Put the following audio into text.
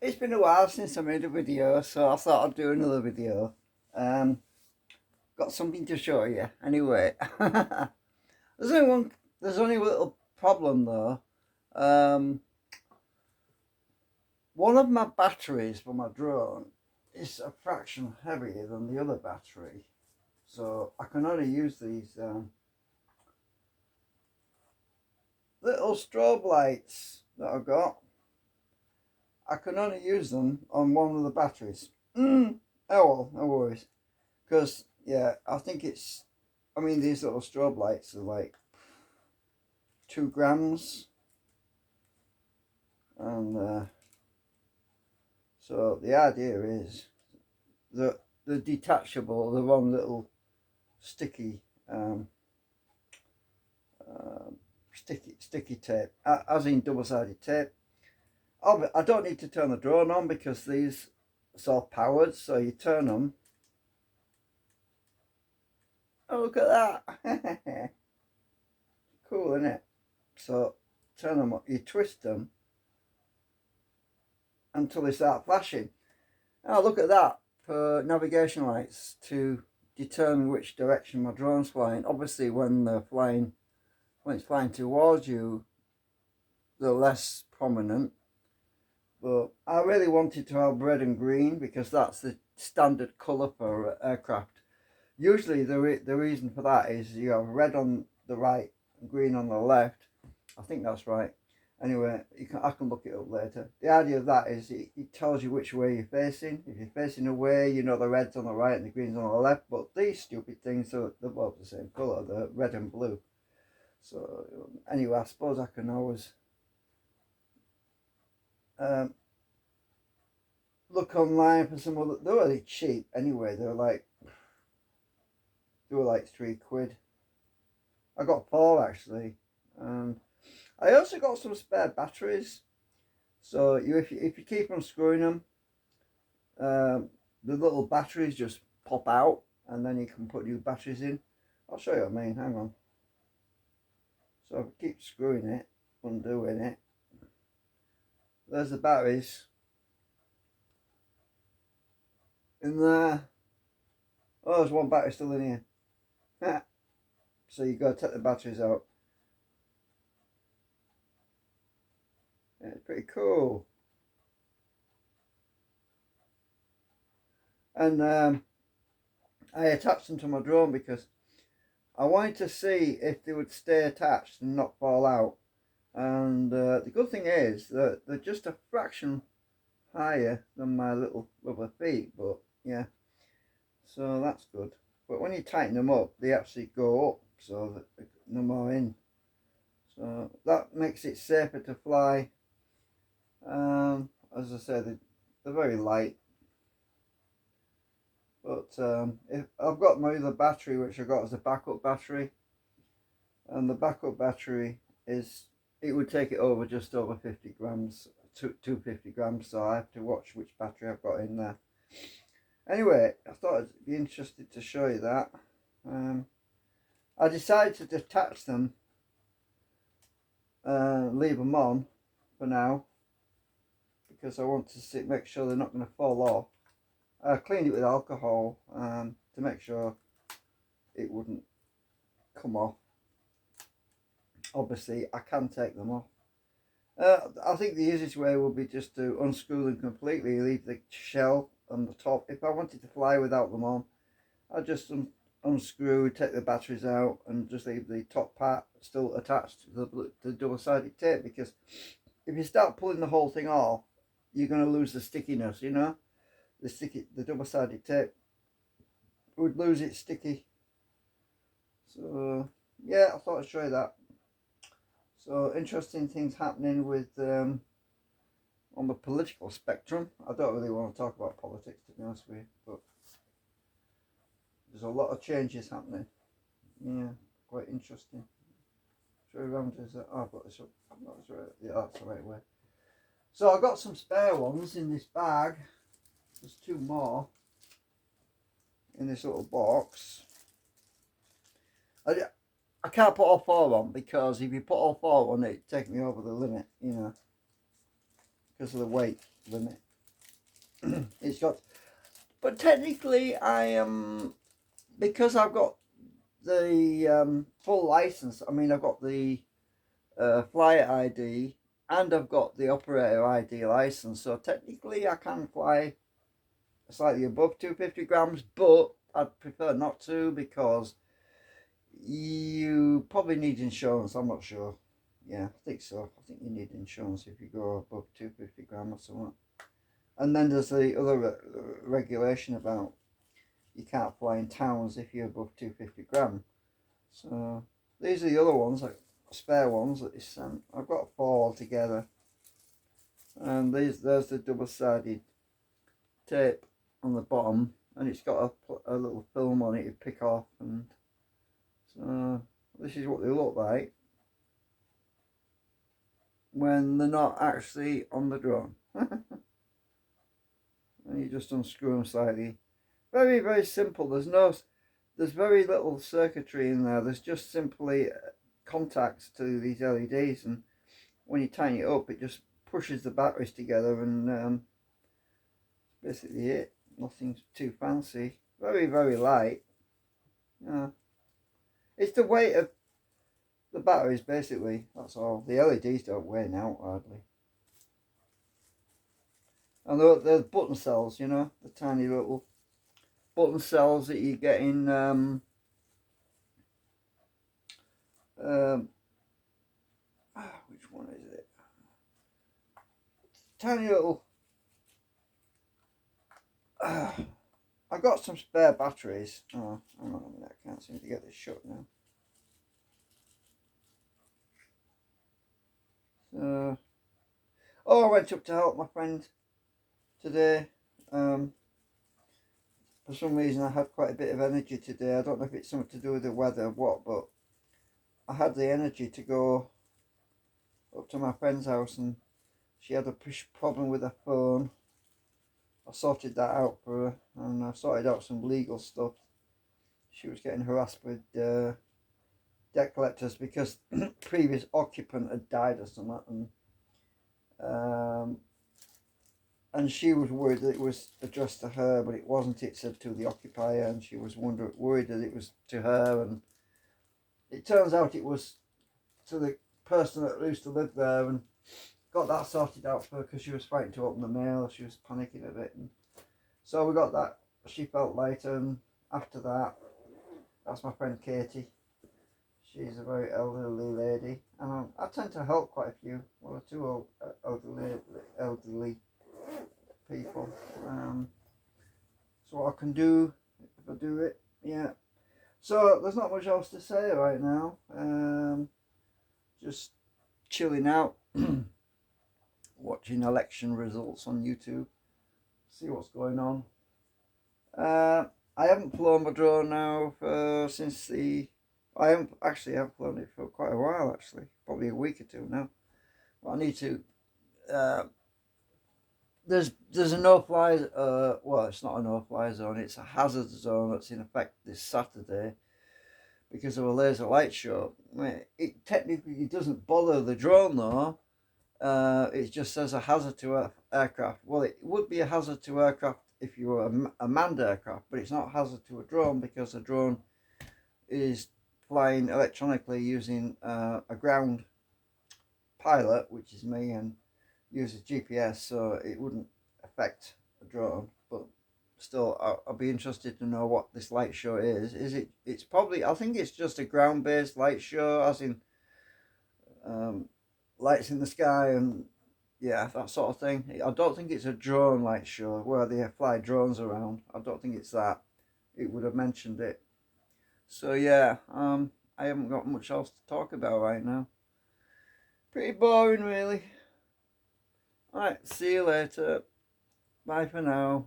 It's been a while since I made a video, so I thought I'd do another video. Got something to show you. Anyway, there's only one. There's only a little problem though. Um, One of my batteries for my drone is a fraction heavier than the other battery, so I can only use these little strobe lights that I've got. I can only use them on one of the batteries. Oh well, no worries. Because, yeah, I think it's, I mean, these little strobe lights are like 2 grams. And so the idea is that the detachable, the one little sticky, sticky tape, as in double-sided tape. I don't need to turn the drone on because these are self-powered, so you turn them. Oh, look at that. Cool, isn't it? So turn them up, you twist them until they start flashing. Oh, look at that, for navigation lights to determine which direction my drone's flying. Obviously when it's flying towards you, they're less prominent. But I really wanted to have red and green because that's the standard colour for aircraft. Usually the reason for that is you have red on the right and green on the left. I think that's right. Anyway, I can look it up later. The idea of that is it tells you which way you're facing. If you're facing away, you know the red's on the right and the green's on the left. But these stupid things are both the same colour, the red and blue. So anyway, I suppose I can always look online for some other. They're really cheap anyway. They were like £3. I got 4 actually. I also got some spare batteries. So if you keep on screwing them, the little batteries just pop out, and then you can put new batteries in. I'll show you what I mean. Hang on. So if I keep screwing it, undoing it. There's the batteries in there. Oh, there's one battery still in here. So you got to take the batteries out. Yeah, it's pretty cool. And I attached them to my drone because I wanted to see if they would stay attached and not fall out. And the good thing is that they're just a fraction higher than my little rubber feet, but yeah, so that's good. But when you tighten them up, they actually go up, so that they're no more in. So that makes it safer to fly. As I said, they're very light. But if I've got my other battery, which I got as a backup battery, and the backup battery it would take it over just over 50 grams, 250 grams, so I have to watch which battery I've got in there. Anyway, I thought it'd be interested to show you that. I decided to detach them, leave them on for now, because I want to make sure they're not going to fall off. I cleaned it with alcohol to make sure it wouldn't come off. Obviously, I can take them off. I think the easiest way would be just to unscrew them completely, leave the shell on the top. If I wanted to fly without them on, I'd just unscrew, take the batteries out, and just leave the top part still attached to the double-sided tape, because if you start pulling the whole thing off, you're going to lose the stickiness, you know? The double-sided tape would lose its sticky. So yeah, I thought I'd show you that. So interesting things happening with on the political spectrum. I don't really want to talk about politics, to be honest with you, but there's a lot of changes happening. Yeah, quite interesting. Show you around. Oh, I've got this up. Yeah, that's the right way. So I got some spare ones in this bag. There's 2 more in this little box. I can't put all 4 on, because if you put all 4 on, it'd take me over the limit, you know, because of the weight limit. It's got, but technically I am, because I've got the full license. I mean, I've got the flyer ID and I've got the operator ID license. So technically I can fly slightly above 250 grams, but I'd prefer not to because you probably need insurance. I'm not sure. Yeah, I think so. I think you need insurance if you go above 250 grams or something. And then there's the other regulation about you can't fly in towns if you're above 250 gram. So these are the other ones, like spare ones that is sent. I've got 4 altogether. And there's the double-sided tape on the bottom, and it's got a little film on it to pick off. And so this is what they look like when they're not actually on the drone. And you just unscrew them slightly. Very, very simple. There's very little circuitry in there. There's just simply contacts to these LEDs, and when you tighten it up, it just pushes the batteries together, and basically it. Nothing too fancy. Very, very light. Yeah. It's the weight of the batteries, basically. That's all. The LEDs don't weigh out hardly. And the button cells, you know, the tiny little button cells that you get in which one is it? Tiny little I got some spare batteries. Oh, hang on a minute, I can't seem to get this shut now. So, oh, I went up to help my friend today. For some reason I had quite a bit of energy today. I don't know if it's something to do with the weather or what, but I had the energy to go up to my friend's house, and she had a problem with her phone. I sorted that out for her, and I sorted out some legal stuff. She was getting harassed with debt collectors because previous occupant had died or something, and she was worried that it was addressed to her, but it wasn't. It said to the occupier, and she was worried that it was to her, and it turns out it was to the person that used to live there, and got that sorted out for her because she was fighting to open the mail. She was panicking a bit, and so we got that. She felt later, and after that, that's my friend Katie. She's a very elderly lady, and I tend to help quite a few, one or two elderly people. So what I can do if I do it, yeah. So there's not much else to say right now. Just chilling out, watching election results on YouTube, see what's going on. I haven't flown my drone now since the. I haven't flown it for quite a while, actually, probably a week or two now. But I need to. There's a no-fly. Well, it's not a no-fly zone. It's a hazard zone that's in effect this Saturday because of a laser light show. It technically doesn't bother the drone though. It just says a hazard to aircraft. Well, it would be a hazard to aircraft if you were a manned aircraft, but it's not a hazard to a drone because a drone is flying electronically using a ground pilot, which is me, and uses GPS, so it wouldn't affect a drone. But still, I'll be interested to know what this light show is. It's probably, I think it's just a ground-based light show, as in lights in the sky and yeah, that sort of thing. I don't think it's a drone light show where they fly drones around. I don't think it's that. It would have mentioned it. So yeah, I haven't got much else to talk about right now. Pretty boring, really. Alright, see you later. Bye for now.